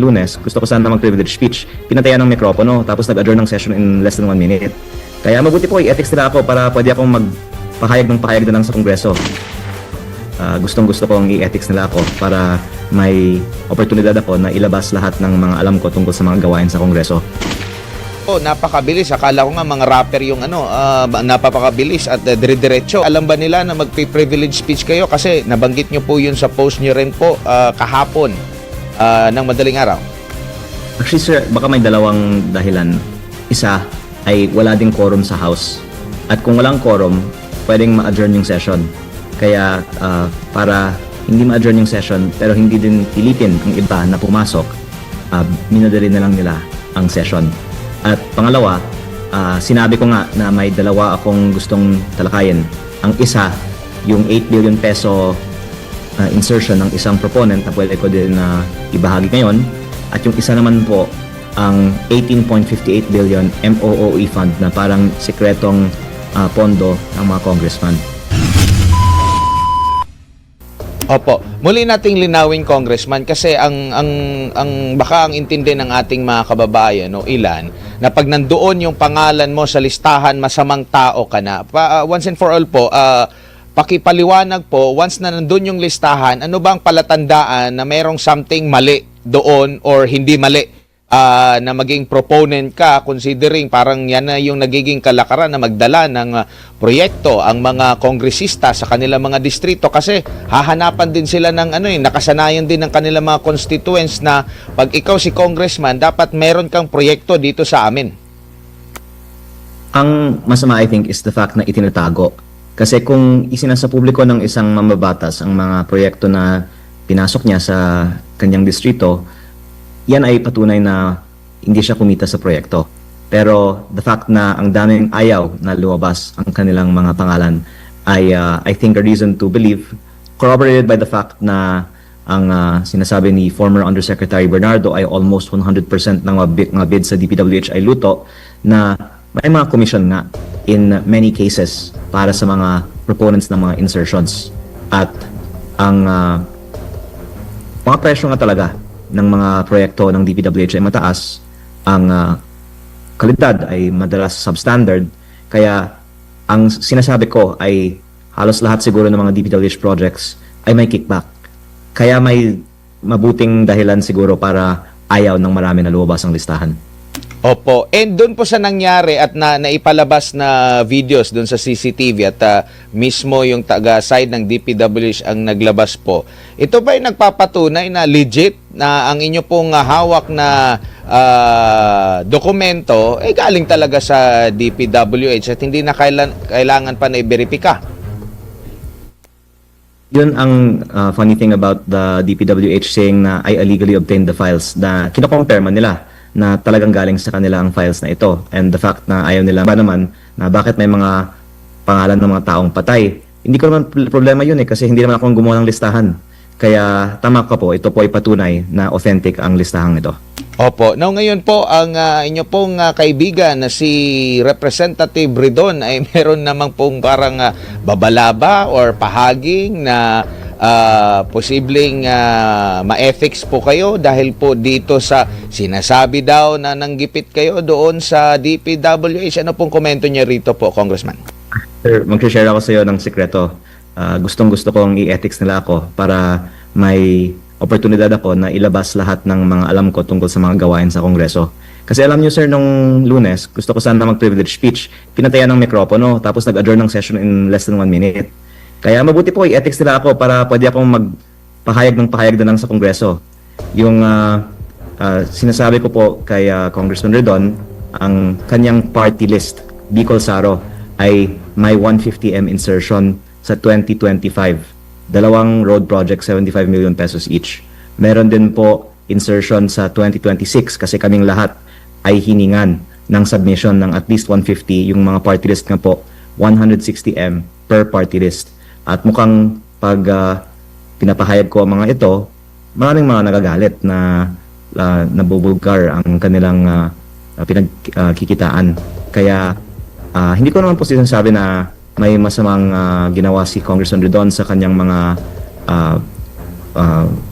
Lunes, gusto ko sana mag-privilege speech. Pinatayan ng mikropono, tapos nag-adjourn ng session in less than 1 minute. Kaya mabuti po, i-ethics nila ako para pwede akong magpahayag ng pahayag na lang sa Kongreso. Gustong-gusto kong i-ethics nila ako para may oportunidad ako na ilabas lahat ng mga alam ko tungkol sa mga gawain sa Kongreso. Oh, napakabilis. Akala ko nga mga rapper yung napapakabilis at dire-diretso. Alam ba nila na magpi-privilege speech kayo? Kasi nabanggit nyo po yun sa post nyo rin po kahapon ng madaling araw. Actually sir, baka may dalawang dahilan. Isa ay wala ding quorum sa House. At kung walang quorum, pwedeng ma-adjourn yung session. Kaya para hindi ma-adjourn yung session pero hindi din pilitin ang iba na pumasok, minadali na lang nila ang session. At pangalawa, sinabi ko nga na may dalawa akong gustong talakayin. Ang isa, yung 8 billion peso insertion ng isang proponent na pwede ko din ibahagi ngayon. At yung isa naman po, ang 18.58 billion MOOE fund na parang sekretong pondo ng mga congressman. Opo. Muli nating linawin, Congressman, kasi ang baka ang intindi ng ating mga kababayan o ilan na pag nandoon yung pangalan mo sa listahan, masamang tao ka na. Once and for all po, pakipaliwanag po, once na nandoon yung listahan, ano bang palatandaan na merong something mali doon or hindi mali na maging proponent ka, considering parang yan na yung nagiging kalakaran na magdala ng proyekto ang mga kongresista sa kanilang mga distrito, kasi hahanapan din sila ng nakasanayan din ng kanilang mga constituents na pag ikaw si congressman, dapat meron kang proyekto dito sa amin. Ang masama I think is the fact na itinatago. Kasi kung isinasa publiko ng isang mambabatas ang mga proyekto na pinasok niya sa kanyang distrito, yan ay patunay na hindi siya kumita sa proyekto. Pero the fact na ang daming ayaw na lumabas ang kanilang mga pangalan ay I think a reason to believe, corroborated by the fact na ang sinasabi ni former Undersecretary Bernardo ay almost 100% ng mga bid sa DPWH ay luto, na may mga commission nga in many cases para sa mga proponents ng mga insertions. At ang mga presyo nga talaga ng mga proyekto ng DPWH ay mataas, ang kalidad ay madalas substandard, kaya ang sinasabi ko ay halos lahat siguro ng mga DPWH projects ay may kickback. Kaya may mabuting dahilan siguro para ayaw ng marami na lumabas ang listahan. Opo. And doon po sa nangyari at naipalabas na videos doon sa CCTV at mismo yung taga-side ng DPWH ang naglabas po, ito ba yung nagpapatunay na legit na ang inyo pong hawak na dokumento galing talaga sa DPWH at hindi na kailangan pa na i-verifika? Yun ang funny thing about the DPWH saying na I illegally obtained the files, na kino-compare man nila na talagang galing sa kanila ang files na ito. And the fact na ayaw nila ba naman na bakit may mga pangalan ng mga taong patay. Hindi ko naman problema yun kasi hindi naman ako gumawa ng listahan. Kaya tama ka po, ito po ay patunay na authentic ang listahang ito. Opo. Now ngayon po, ang inyo pong kaibigan na si Representative Ridon ay meron namang pong parang babalaba or pahaging na posibleng ma-ethics po kayo dahil po dito sa sinasabi daw na nanggipit kayo doon sa DPWH. Ano pong komento niya rito po, Congressman? Sir, mag-share ako sa iyo ng sikreto. Gustong-gusto kong i-ethics nila ako para may oportunidad ako na ilabas lahat ng mga alam ko tungkol sa mga gawain sa Kongreso. Kasi alam niyo sir, nung Lunes, gusto ko sana mag-privilege speech. Pinatayan ng mikropono, tapos nag-adjourn ng session in less than 1 minute. Kaya mabuti po, i-ethics nila ako para pwede akong magpahayag ng pahayag na lang sa Kongreso. Yung sinasabi ko po kay Congressman Redon, ang kanyang party list, Bicol Saro, ay may 150M insertion sa 2025. Dalawang road project, 75 million pesos each. Meron din po insertion sa 2026 kasi kaming lahat ay hiningan ng submission ng at least 150. Yung mga party list nga po, 160M per party list. At mukhang pag pinapahayag ko ang mga ito, maraming mga nagagalit na nabubulgar ang kanilang pinagkikitaan. Kaya hindi ko naman po sinasabi na may masamang ginawa si Congressman Redon sa kanyang mga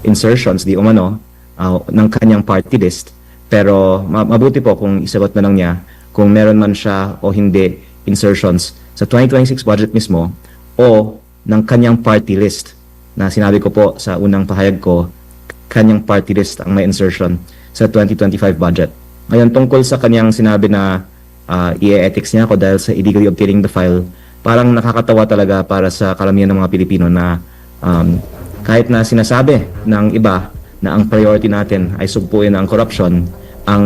insertions, di umano. ng kanyang party list. Pero mabuti po kung isagot na lang niya kung meron man siya o hindi insertions sa 2026 budget mismo o ng kanyang party list, na sinabi ko po sa unang pahayag ko, kanyang party list ang may insertion sa 2025 budget. Ngayon, tungkol sa kanyang sinabi na i-ethics niya ako dahil sa illegally obtaining the file, parang nakakatawa talaga para sa karamihan ng mga Pilipino na kahit na sinasabi ng iba na ang priority natin ay sugpuin ang corruption, ang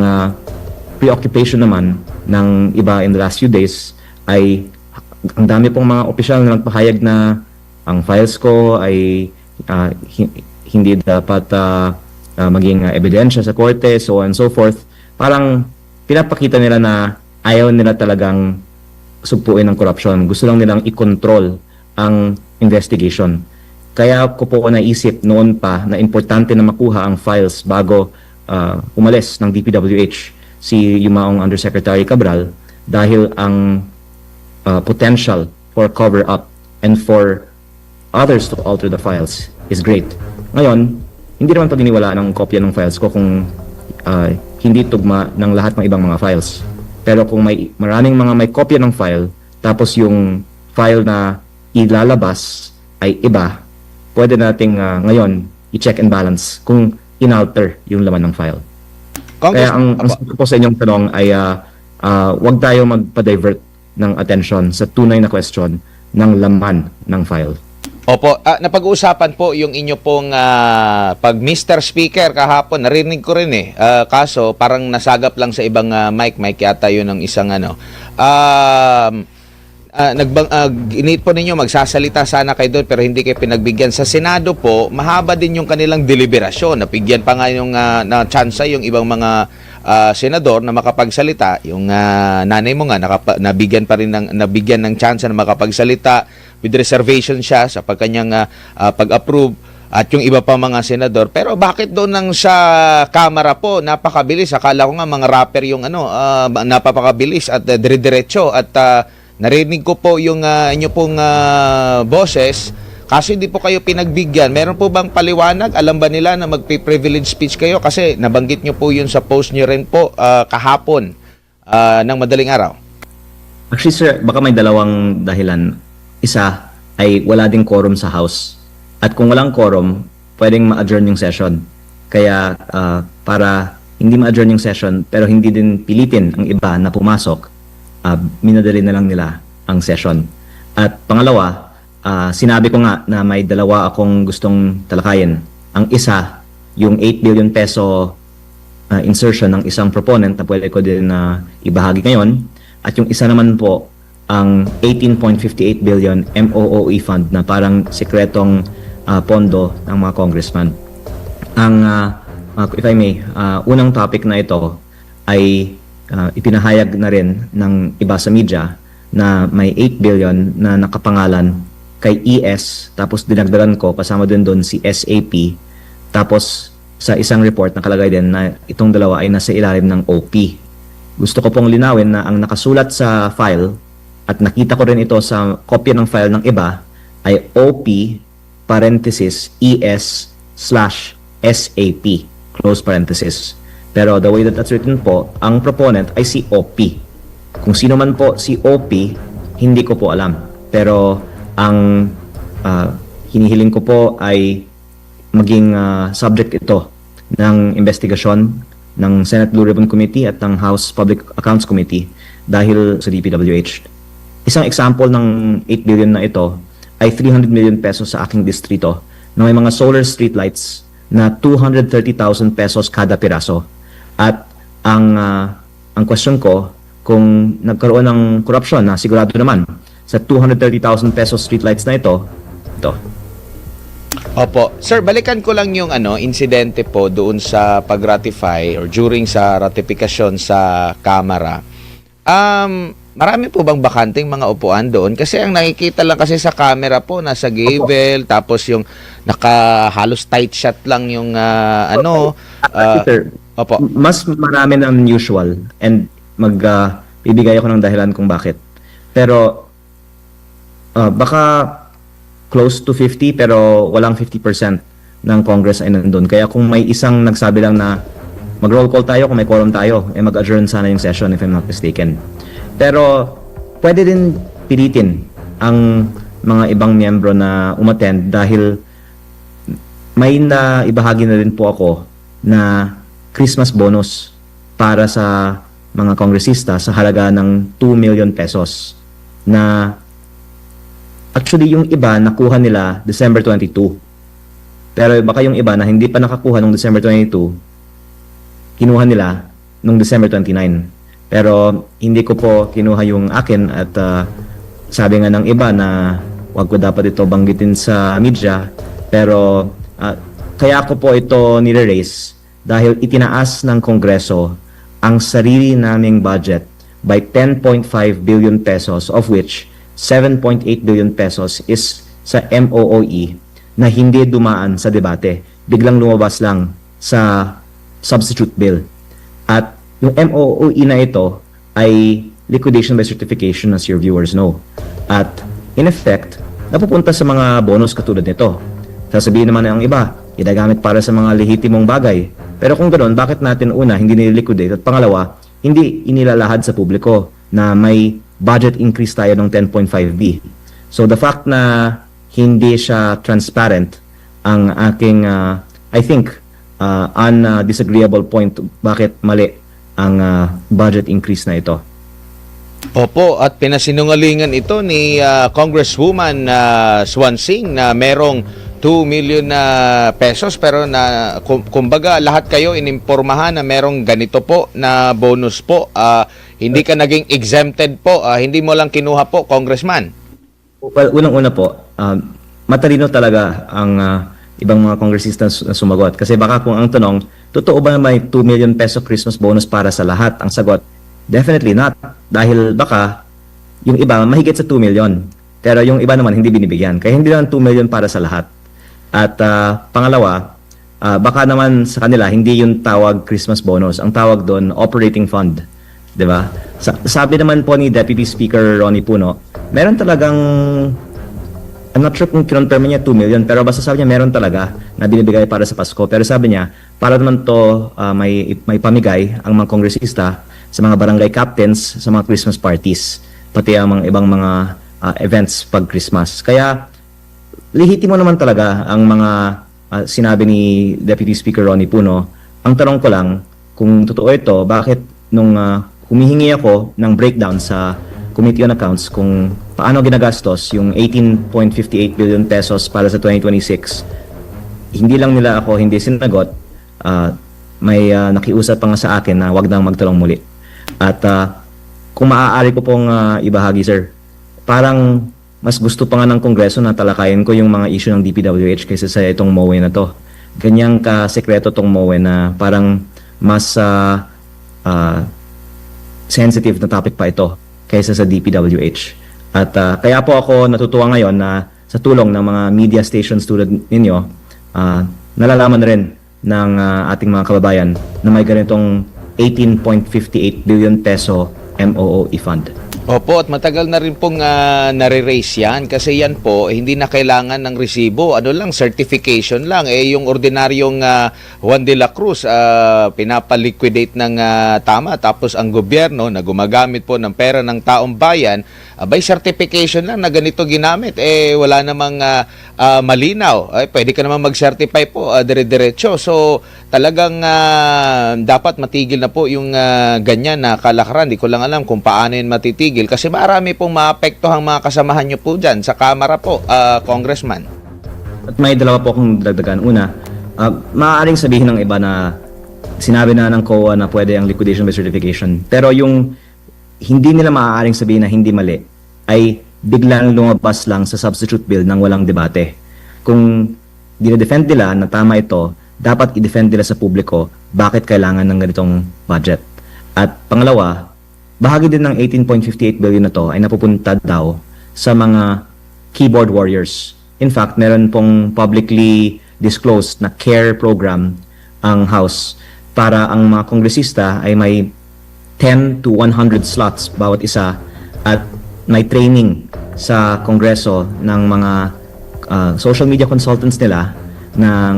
preoccupation naman ng iba in the last few days ay ang dami pong mga opisyal na nagpahayag na ang files ko ay hindi dapat maging ebidensya sa korte, so on and so forth. Parang pinapakita nila na ayaw nila talagang sugpuin ang corruption. Gusto lang nilang i-control ang investigation. Kaya ko po naisip noon pa na importante na makuha ang files bago umalis ng DPWH si Yumaong Undersecretary Cabral, dahil ang potential for cover-up and for others to alter the files is great. Ngayon, hindi naman paniniwala ng kopya ng files ko kung hindi tugma ng lahat ng ibang mga files. Pero kung maraming mga may kopya ng file, tapos yung file na ilalabas ay iba, pwede nating ngayon i-check and balance kung inalter yung laman ng file. Kaya ang sagot ko sa inyong tanong ay wag tayo magpa-divert ng attention sa tunay na question ng laman ng file. Opo, napag-uusapan po yung inyo pong pag Mr. Speaker kahapon, narinig ko rin eh. Kaso parang nasagap lang sa ibang mic yata yun ng isang ano. Init po ninyo, magsasalita sana kayo doon pero hindi kayo pinagbigyan. Sa Senado po, mahaba din yung kanilang deliberasyon. Napigyan pa nga yung na chance yung ibang mga senador na makapagsalita. Yung nanay mo nga nabigyan pa rin nabigyan ng chance na makapagsalita with reservation siya sa pagkanyang pag-approve at yung iba pa mga senador. Pero bakit doon nang sa Kamara po napakabilis? Akala ko nga mga rapper yung napapakabilis at dire-diretso at narinig ko po yung inyo pong boses. Kaso hindi po kayo pinagbigyan. Meron po bang paliwanag? Alam ba nila na magpi-privilege speech kayo? Kasi nabanggit nyo po yun sa post nyo rin po kahapon ng madaling araw. Actually sir, baka may dalawang dahilan. Isa ay wala ding quorum sa House. At kung walang quorum, pwedeng ma-adjourn yung session. Kaya para hindi ma-adjourn yung session pero hindi din pilitin ang iba na pumasok, minadali na lang nila ang session. At pangalawa, sinabi ko nga na may dalawa akong gustong talakayin. Ang isa, yung 8 billion peso insertion ng isang proponent na pwede ko din ibahagi ngayon. At yung isa naman po, ang 18.58 billion MOOE fund na parang sekretong pondo ng mga congressman. Ang, if I may, unang topic na ito ay ipinahayag na rin ng iba sa media na may 8 billion na nakapangalan kay ES, tapos dinagdagan ko, kasama din doon si SAP, tapos sa isang report nakalagay din na itong dalawa ay nasa ilalim ng OP. Gusto ko pong linawin na ang nakasulat sa file, at nakita ko rin ito sa kopya ng file ng iba, ay OP parenthesis ES slash SAP close parenthesis. Pero the way that that's written po, ang proponent ay si OP. Kung sino man po si OP, hindi ko po alam. Pero ang hinihiling ko po ay maging subject ito ng investigasyon ng Senate Blue Ribbon Committee at ng House Public Accounts Committee dahil sa DPWH. Isang example ng 8 billion na ito ay 300 million pesos sa aking distrito na may mga solar streetlights na 230,000 pesos kada piraso. At ang question ko, kung nagkaroon ng korupsyon na sigurado naman sa 230,000 pesos streetlights na ito. Opo. Sir, balikan ko lang yung insidente po doon sa pag-ratify or during sa ratifikasyon sa Kamara. Marami po bang bakanting mga upuan doon? Kasi ang nakikita lang kasi sa camera po, nasa gavel, tapos yung halos tight shot lang yung Opo. Mas marami ng usual and ibigay ako ng dahilan kung bakit. Pero baka close to 50 pero walang 50% ng Congress ay nandun. Kaya kung may isang nagsabi lang na mag-roll call tayo, kung may quorum tayo, mag-adjourn sana yung session if I'm not mistaken. Pero pwede din pilitin ang mga ibang miyembro na umattend dahil may na ibahagi na rin po ako na Christmas bonus para sa mga kongresista sa halaga ng 2 million pesos na actually yung iba nakuha nila December 22. Pero baka yung iba na hindi pa nakakuha nung December 22, kinuha nila nung December 29. Pero hindi ko po kinuha yung akin at sabi nga ng iba na wag ko dapat ito banggitin sa media. Pero kaya ko po ito nire-raise dahil itinaas ng Kongreso ang sarili naming budget by 10.5 billion pesos, of which 7.8 billion pesos is sa MOOE na hindi dumaan sa debate. Biglang lumabas lang sa substitute bill. At yung MOOE na ito ay liquidation by certification, as your viewers know. At in effect, napupunta sa mga bonus katulad nito. Sasabihin naman ng iba, ginagamit para sa mga lehitimong bagay. Pero kung ganoon, bakit natin una hindi niliquidate at pangalawa, hindi inilalahad sa publiko na may budget increase tayo ng 10.5B. So the fact na hindi siya transparent ang aking I think disagreeable point bakit mali ang budget increase na ito. Opo, at pinasinungalingan ito ni Congresswoman Swansing na merong 2 million na pesos pero na kumbaga lahat kayo inimpormahan na merong ganito po na bonus po. Hindi ka naging exempted po, hindi mo lang kinuha po, Congressman. Well, unang-una po, matalino talaga ang ibang mga kongresista na sumagot. Kasi baka kung ang tanong, totoo ba na may 2 million peso Christmas bonus para sa lahat? Ang sagot, definitely not. Dahil baka yung iba mahigit sa 2 million. Pero yung iba naman hindi binibigyan. Kaya hindi lang 2 million para sa lahat. At pangalawa, baka naman sa kanila hindi yung tawag Christmas bonus. Ang tawag doon, operating fund. 'Di ba? Sabi naman po ni Deputy Speaker Ronnie Puno, meron talagang, I'm not sure kung kinonfirm niya 2 million, pero basta sabi niya meron talaga na binibigay para sa Pasko. Pero sabi niya, para naman to may pamigay ang mga kongresista sa mga barangay captains sa mga Christmas parties, pati ang mga ibang mga events pag Christmas. Kaya lehitimo naman talaga ang mga sinabi ni Deputy Speaker Ronnie Puno. Ang tanong ko lang, kung totoo ito, bakit nung humihingi ako ng breakdown sa Committee on Accounts kung paano ginagastos yung 18.58 billion pesos para sa 2026, hindi lang nila ako hindi sinagot, may nakiusap pa nga sa akin na wag nang magtanong muli. At kung maaari ko pong ibahagi, sir, parang mas gusto pa nga ng Kongreso na talakayin ko yung mga issue ng DPWH kaysa sa itong MOE na to. Ganyang ka-sekreto tong MOE na parang mas sensitive na topic pa ito kaysa sa DPWH. At kaya po ako natutuwa ngayon na sa tulong ng mga media stations tulad ninyo, nalalaman rin ng ating mga kababayan na may ganitong 18.58 billion peso MOOE fund. Opo, at matagal na rin pong nare-raise yan kasi yan po, hindi na kailangan ng resibo. Ano lang, certification lang. Yung ordinaryong Juan de la Cruz, pinapaliquidate ng tama. Tapos ang gobyerno na gumagamit po ng pera ng taong bayan, by certification lang na ganito ginamit. Wala namang malinaw. Pwede ka naman mag-certify po, dire-diretso. So, talagang dapat matigil na po yung ganyan na kalakaran. Di ko lang alam kung paano yun matitigil kasi marami pong maapektuhang mga kasamahan nyo po dyan sa Kamara po, Congressman. At may dalawa po akong dagdagan. Una, maaaring sabihin ng iba na sinabi na ng COA na pwede ang liquidation by certification. Pero yung hindi nila maaaring sabihin na hindi mali ay biglang lumabas lang sa substitute bill nang walang debate. Kung dinedefend nila na tama ito, dapat i-defend nila sa publiko bakit kailangan ng ganitong budget. At pangalawa, bahagi din ng 18.58 billion na to ay napupunta daw sa mga keyboard warriors. In fact, meron pong publicly disclosed na CARE program ang House para ang mga kongresista ay may 10 to 100 slots bawat isa at may training sa Kongreso ng mga social media consultants nila ng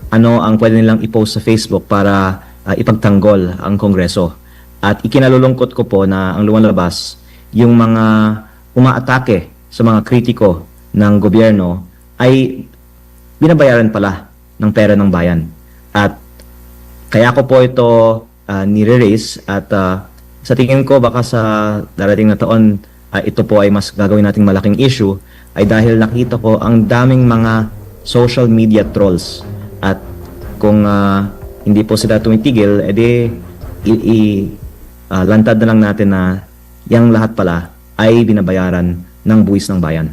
ano ang pwede nilang i-post sa Facebook para ipagtanggol ang Kongreso. At ikinalulungkot ko po na ang lumalabas yung mga umaatake sa mga kritiko ng gobyerno ay binabayaran pala ng pera ng bayan. At kaya ko po ito nire-raise at sa tingin ko baka sa darating na taon ito po ay mas gagawin nating malaking issue ay dahil nakita ko ang daming mga social media trolls at kung hindi po sila tumitigil edi lantad na lang natin na yang lahat pala ay binabayaran ng buwis ng bayan.